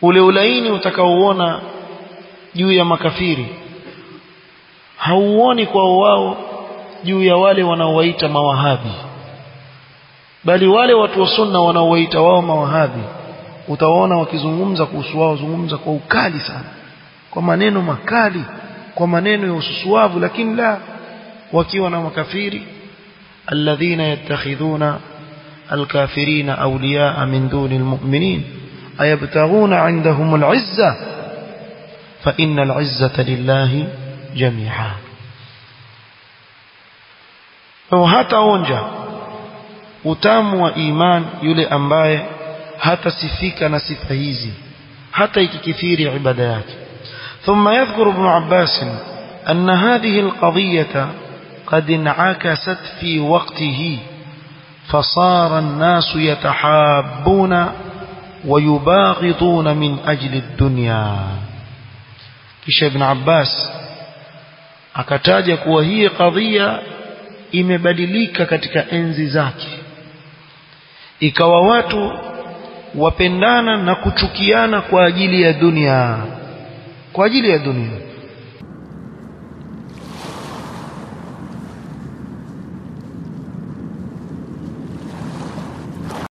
ule ulaini utakaoona juu ya makafiri hauoni kwa wao juu ya wale wanaowaita mawahabi, bali wale watu wa sunna wanaowaita wao mawahabi utaona wakizungumza kuhusu wao zungumza kwa ukali sana, kwa maneno makali, kwa maneno ya ususuavu, lakini la, wakiwa na makafiri alladhina yattakhidhuna alkafirina awliyaa min duni almu'minin ayabtaghuna 'indahum al'izza fa inna al'izzata lillahi jami'a. Kwa hata onja utamu wa iman yule ambaye hata sifika na sifa hizi hata ikikithiri ibada yake. ثم يذكر ابن عباس أن هذه القضية قد انعكست في وقته فصار الناس يتحابون ويباغضون من أجل الدنيا. kisha Ibn Abbas akataja kuwa hii kadhia imebadilika katika enzi zake, ikawa watu wapendana na kuchukiana kwa ajili ya dunia, kwa ajili ya dunia.